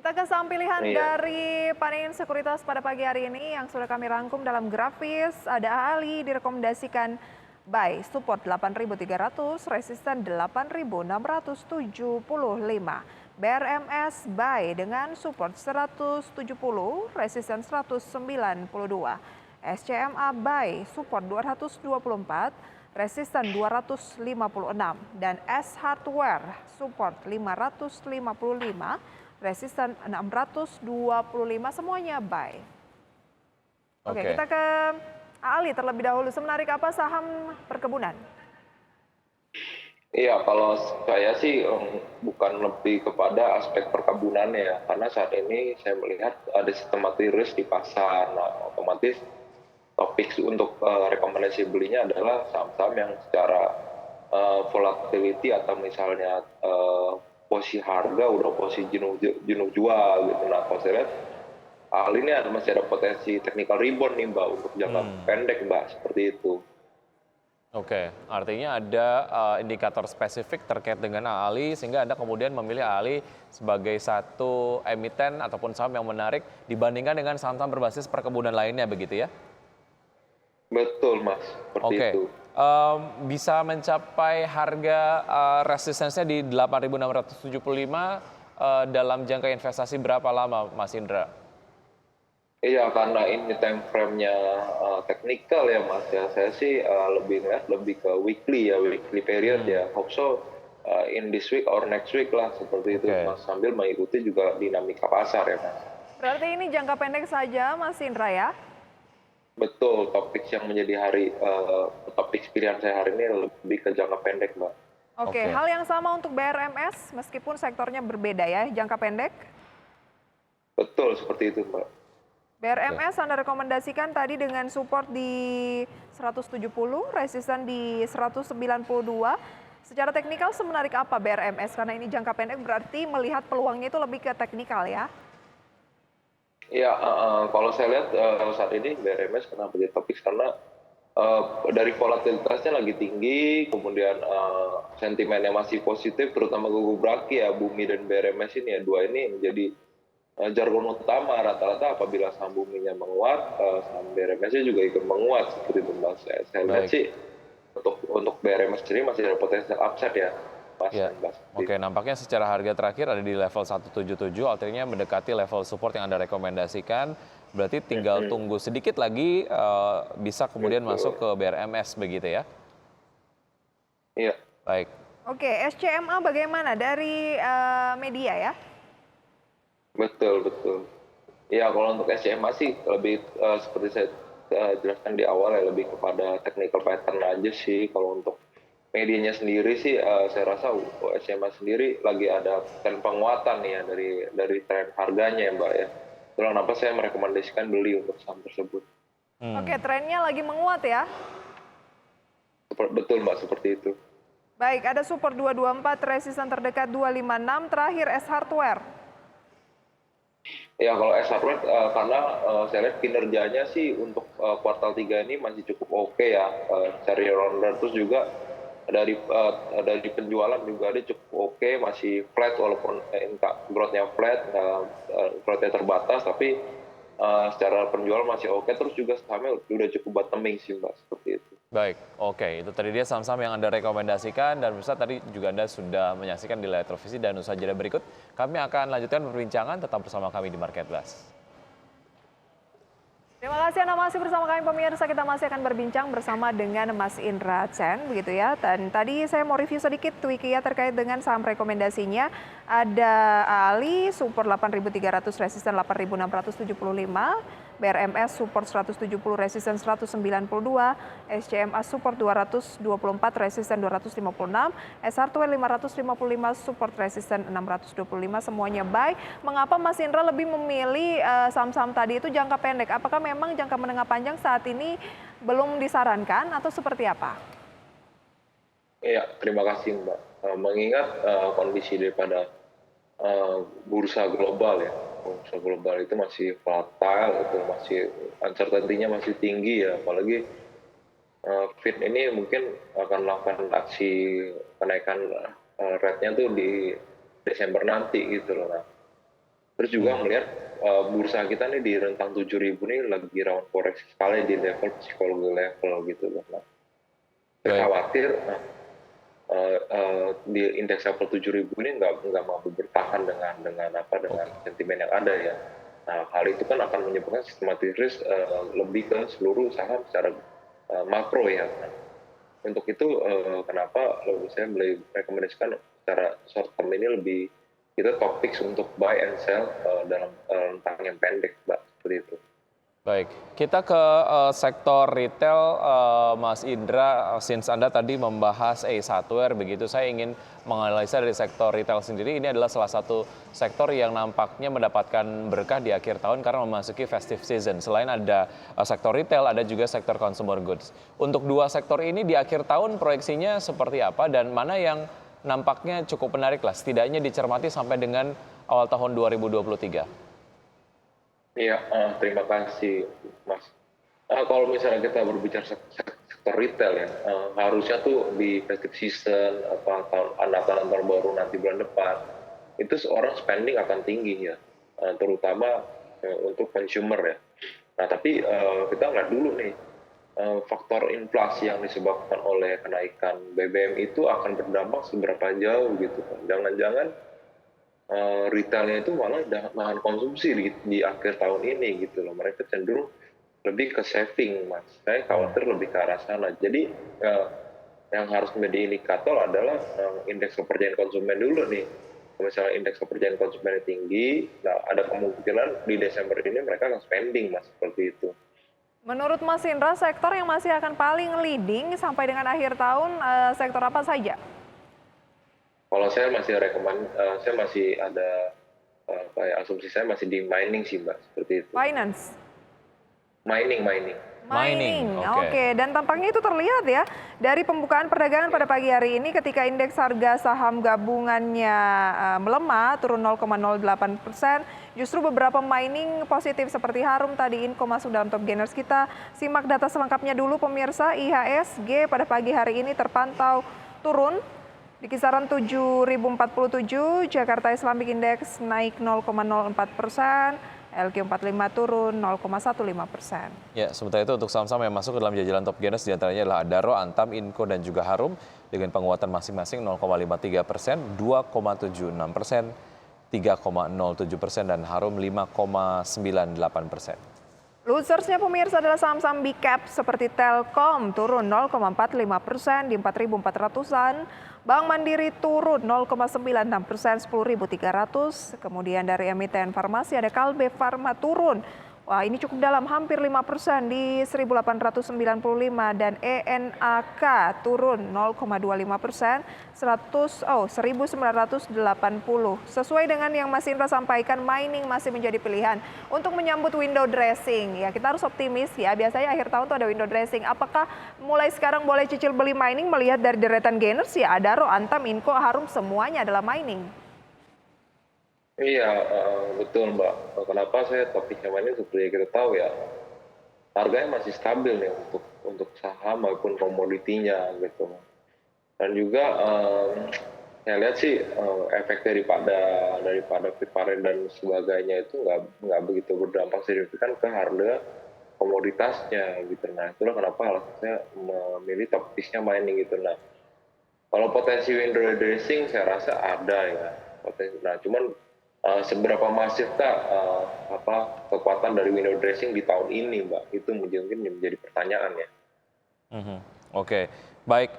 Kita ke saham pilihan Iya. dari Panin Sekuritas pada pagi hari ini yang sudah kami rangkum dalam grafis. Ada Ali direkomendasikan buy, support 8.300, resisten 8.675. BRMS buy dengan support 170, resisten 192. SCMA buy, support 224, resisten 256. Dan S Hardware, support 555, resisten 625, semuanya buy. Oke, Oke. kita ke Ali terlebih dahulu. Semenarik apa saham perkebunan? Iya, kalau saya sih bukan lebih kepada aspek perkebunannya ya, karena saat ini saya melihat ada sistematis risk di pasar. Nah, otomatis topik untuk rekomendasi belinya adalah saham-saham yang secara volatility atau misalnya posisi harga udah posisi jenuh jual gitu. Nah, kalau saya lihat hal ini masih ada potensi technical rebound nih Mbak untuk jangka pendek Mbak, seperti itu. Oke, artinya ada indikator spesifik terkait dengan AALI sehingga Anda kemudian memilih AALI sebagai satu emiten ataupun saham yang menarik dibandingkan dengan saham-saham berbasis perkebunan lainnya begitu ya? Betul Mas, seperti Oke, itu. bisa mencapai harga resistensinya di 8.675 dalam jangka investasi berapa lama Mas Indra? Iya, karena ini time frame-nya technical ya Mas ya. Saya sih lebih ngeliat lebih ke weekly ya, weekly period ya. Hope so in this week or next week lah seperti itu Oke. Mas. Sambil mengikuti juga dinamika pasar ya Mas. Berarti ini jangka pendek saja, Mas Indra ya? Betul, topik yang menjadi topik pilihan saya hari ini lebih ke jangka pendek Mbak. Oke, Oke. hal yang sama untuk BRMS, meskipun sektornya berbeda ya, jangka pendek. Betul, seperti itu Mbak. BRMS Anda rekomendasikan tadi dengan support di 170, resisten di 192. Secara teknikal semenarik apa BRMS? Karena ini jangka pendek berarti melihat peluangnya itu lebih ke teknikal ya. Ya, kalau saya lihat saat ini BRMS kenapa jadi topik karena dari volatilitasnya lagi tinggi, kemudian sentimennya masih positif, terutama gugu Braki ya, Bumi dan BRMS ini ya, dua ini menjadi jargon utama rata-rata apabila saham Buminya menguat, saham BRMS-nya juga ikut menguat seperti itu Mas. Saya lihat Baik. sih untuk BRMS sendiri masih ada potensial upside ya, Mas. Ya. Mas. Oke, nampaknya secara harga terakhir ada di level 177, artinya mendekati level support yang Anda rekomendasikan. Berarti tinggal tunggu sedikit lagi bisa kemudian masuk ke BRMS begitu ya? Iya. Baik. Oke, SCMA bagaimana dari media ya? Betul, betul. Ya, kalau untuk SCMA sih lebih seperti saya jelaskan di awal ya, lebih kepada technical pattern aja sih. Kalau untuk medianya sendiri sih saya rasa SCMA sendiri lagi ada tren penguatan nih ya dari tren harganya ya Mbak ya. Itulah kenapa saya merekomendasikan beli untuk saham tersebut. Oke, trennya lagi menguat ya. Betul Mbak, seperti itu. Baik, ada support 224, resisten terdekat 256, terakhir S Hardware. Ya kalau S Hardware karena saya lihat kinerjanya sih untuk kuartal 3 ini masih cukup oke ya, cari rounder terus juga dari penjualan juga dia cukup oke, masih flat walaupun growth-nya flat, growth-nya terbatas tapi secara penjualan masih oke, terus juga sahamnya udah cukup bottoming sih Mbak, seperti itu. Baik, oke. Itu tadi dia saham-saham yang Anda rekomendasikan dan pemirsa tadi juga Anda sudah menyaksikan di layar televisi dan usaha jeda berikut. Kami akan lanjutkan perbincangan, tetap bersama kami di Market Blast. Terima kasih Anda masih bersama kami pemirsa, kita masih akan berbincang bersama dengan Mas Indra Chen begitu ya. Dan tadi saya mau review sedikit Twiki ya terkait dengan saham rekomendasinya. Ada Ali support 8.300, resisten 8.675, BRMS support 170, resisten 192, SCMA support 224, resisten 256, S Hardware 555, support resisten 625, semuanya buy. Mengapa Mas Indra lebih memilih saham-saham tadi itu jangka pendek? Apakah memang jangka menengah panjang saat ini belum disarankan atau seperti apa? Iya, terima kasih Mbak. Mengingat kondisi daripada bursa global ya, bursa global itu masih volatile, itu masih uncertainty-nya masih tinggi ya, apalagi Fed ini mungkin akan melakukan aksi kenaikan rate-nya tuh di Desember nanti gitu loh. Nah, Terus juga melihat bursa kita nih di rentang 7.000 nih lagi rawan koreksi sekali di level psikologi level gitu loh. Nah, saya Baik. khawatir di indeks level 7.000 ini nggak mampu bertahan dengan sentimen yang ada ya. Nah, hal itu kan akan menyebabkan systematic risk lebih ke seluruh saham secara makro ya. Nah, untuk itu kenapa saya merekomendasikan secara short term ini lebih kita topik untuk buy and sell dalam rentang yang pendek, Mbak, seperti itu. Baik, kita ke sektor retail, Mas Indra, since Anda tadi membahas Ace Hardware, begitu saya ingin menganalisa dari sektor retail sendiri, ini adalah salah satu sektor yang nampaknya mendapatkan berkah di akhir tahun karena memasuki festive season. Selain ada sektor retail, ada juga sektor consumer goods. Untuk dua sektor ini di akhir tahun proyeksinya seperti apa dan mana yang nampaknya cukup menarik lah, setidaknya dicermati sampai dengan awal tahun 2023? Iya, terima kasih, Mas. Kalau misalnya kita berbicara sektor retail ya, harusnya tuh di festive season, Natal tahun baru nanti bulan depan, itu seorang spending akan tinggi ya, terutama untuk consumer ya. Nah, tapi kita lihat dulu nih, faktor inflasi yang disebabkan oleh kenaikan BBM itu akan berdampak seberapa jauh gitu kan. Jangan-jangan retailnya itu malah nahan konsumsi di akhir tahun ini gitu loh. Mereka cenderung lebih ke saving, Mas. Saya khawatir lebih ke arah sana. Jadi yang harus menjadi indikator adalah indeks kepercayaan konsumen dulu nih. Misalnya indeks kepercayaan konsumen tinggi, nah ada kemungkinan di Desember ini mereka akan spending, Mas, seperti itu. Menurut Mas Indra, sektor yang masih akan paling leading sampai dengan akhir tahun, sektor apa saja? Kalau saya saya masih ada asumsi saya masih di mining sih, Mbak, seperti itu. Finance. Mining. Mining, Oke. Dan tampaknya itu terlihat ya dari pembukaan perdagangan pada pagi hari ini ketika indeks harga saham gabungannya melemah turun 0,08%. Justru beberapa mining positif seperti Harum tadi Inco masuk dalam top gainers kita. Simak data selengkapnya dulu pemirsa. IHSG pada pagi hari ini terpantau turun di kisaran 7.047, Jakarta Islamic Index naik 0,04%, LQ45 turun 0,15%. Ya, sementara itu untuk saham-saham yang masuk ke dalam jajaran top gainers diantaranya adalah Adaro, Antam, Inco, dan juga Harum dengan penguatan masing-masing 0,53%, 2,76%, 3,07%, dan Harum 5,98%. Losersnya pemirsa adalah saham-saham big cap seperti Telkom turun 0,45% di 4.400-an. Bank Mandiri turun 0,96%, 10.300. Kemudian dari emiten farmasi ada Kalbe Farma turun. Wah, ini cukup dalam, hampir 5% di 1.895 dan ENAK turun 0,25%, 1.980. Sesuai dengan yang Mas Indra sampaikan, mining masih menjadi pilihan untuk menyambut window dressing. Ya, kita harus optimis ya. Biasanya akhir tahun tuh ada window dressing. Apakah mulai sekarang boleh cicil beli mining melihat dari deretan gainers ya? Adaro, Antam, Inco, Harum semuanya adalah mining. Iya, betul, Mbak. Kenapa saya topiknya ini seperti kita tahu ya, harganya masih stabil nih untuk saham maupun komoditinya gitu. Dan juga saya lihat sih efek daripada preparen dan sebagainya itu nggak begitu berdampak signifikan ke harga komoditasnya gitu. Nah, itulah kenapa alasan saya memilih topiknya mining gitu. Nah, kalau potensi window dressing saya rasa ada ya. Nah, cuman seberapa masifkah kekuatan dari window dressing di tahun ini, Mbak? Itu mungkin menjadi pertanyaan ya. Oke, baik.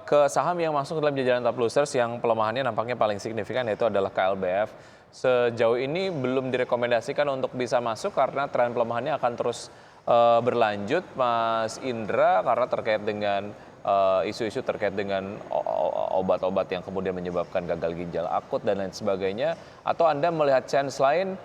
Ke saham yang masuk dalam jajaran top losers yang pelemahannya nampaknya paling signifikan yaitu adalah KLBF. Sejauh ini belum direkomendasikan untuk bisa masuk karena tren pelemahannya akan terus berlanjut, Mas Indra, karena terkait dengan isu-isu terkait dengan obat-obat yang kemudian menyebabkan gagal ginjal akut dan lain sebagainya, atau Anda melihat chance lain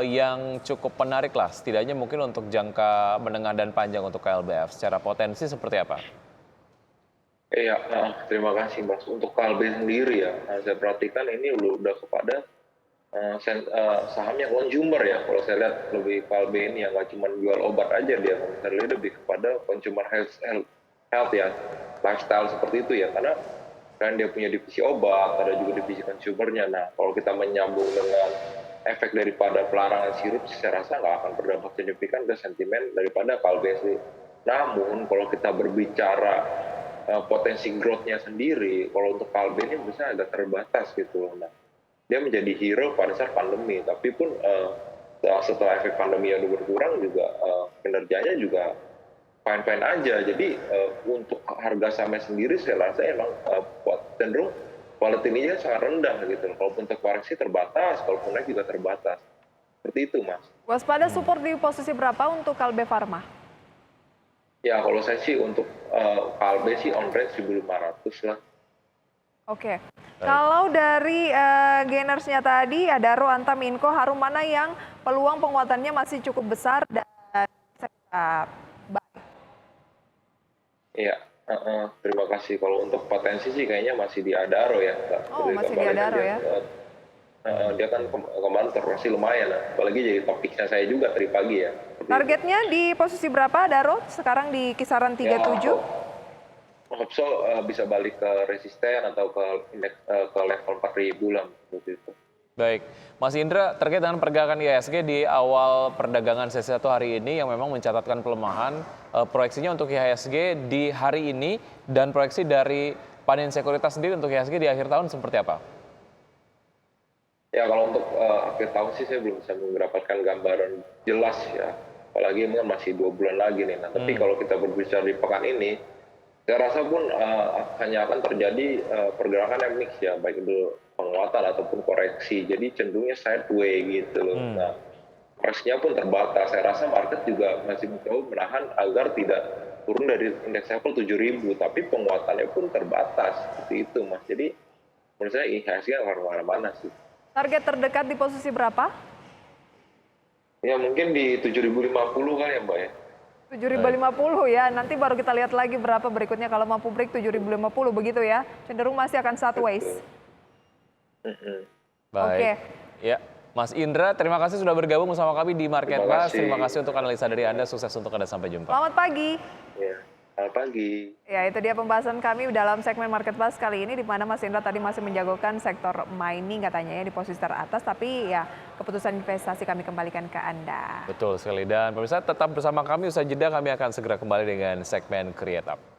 yang cukup menarik lah, setidaknya mungkin untuk jangka menengah dan panjang untuk KLBF, secara potensi seperti apa? Iya, terima kasih, Mas. Untuk KLB sendiri ya, saya perhatikan ini udah kepada saham yang consumer ya. Kalau saya lihat lebih KLB ini yang nggak cuma jual obat aja dia, saya lihat lebih kepada consumer health ya, lifestyle seperti itu ya, karena kan dia punya divisi obat, ada juga divisi consumernya. Nah, kalau kita menyambung dengan efek daripada pelarangan sirup saya rasa nggak akan berdampak signifikan ke sentimen daripada KLBSD. Namun kalau kita berbicara potensi growth-nya sendiri, kalau untuk KLB ini bisa agak terbatas gitu loh. Nah, dia menjadi hero pada saat pandemi, tapi pun setelah efek pandemi yang berkurang juga kinerjanya juga fine-fine aja. Jadi untuk harga sahamnya sendiri saya rasa emang cenderung volatility-nya sangat rendah gitu. Kalaupun terkoreksi terbatas, kalaupun naik juga terbatas. Seperti itu, Mas. Waspada support di posisi berapa untuk Kalbe Farma? Ya, kalau saya sih untuk Kalbe sih on range 1.500 lah. Oke. Kalau dari gainersnya tadi, ada Antam, Inco, Harum, mana yang peluang penguatannya masih cukup besar dan baik? Iya, terima kasih. Kalau untuk potensi sih kayaknya masih di Adaro ya. Oh, masih di Adaro ya. Dia kan kemarin terkoreksi lumayan, apalagi jadi topiknya saya juga tadi pagi ya. Targetnya di posisi berapa, Daro? Sekarang di kisaran 37? Hope so bisa balik ke resisten atau ke indeks ke level 4.000 lah seperti itu. Baik, Mas Indra, terkait dengan pergerakan IHSG di awal perdagangan sesi 1 hari ini yang memang mencatatkan pelemahan, proyeksinya untuk IHSG di hari ini dan proyeksi dari Panin Sekuritas sendiri untuk IHSG di akhir tahun seperti apa? Ya, kalau untuk akhir tahun sih saya belum bisa mendapatkan gambaran jelas ya, apalagi ini kan masih 2 bulan lagi nih. Nah, tapi kalau kita berbicara di pekan ini, saya rasa pun hanya akan terjadi pergerakan yang mix ya, baik itu penguatan ataupun koreksi. Jadi cenderungnya sideway gitu loh. Nah, koreksinya pun terbatas. Saya rasa market juga masih mencoba menahan agar tidak turun dari indeks level 7.000, tapi penguatannya pun terbatas. Seperti itu, Mas. Jadi menurut saya IHSG akan kemana-mana sih. Target terdekat di posisi berapa? Ya mungkin di 7.050 kan ya, Mbak ya. 7.050 ya, nanti baru kita lihat lagi berapa berikutnya kalau mampu break 7.050 begitu ya. Cenderung masih akan sideways. Baik. Oke. Ya, Mas Indra, terima kasih sudah bergabung bersama kami di Market Buzz. Terima kasih untuk analisa dari Anda. Sukses untuk Anda, sampai jumpa. Selamat pagi. Ya, selamat pagi. Ya, itu dia pembahasan kami dalam segmen Market Buzz kali ini, di mana Mas Indra tadi masih menjagokan sektor mining katanya ya di posisi teratas, tapi ya keputusan investasi kami kembalikan ke Anda. Betul sekali, dan pemirsa tetap bersama kami. Usai jeda kami akan segera kembali dengan segmen Create Up.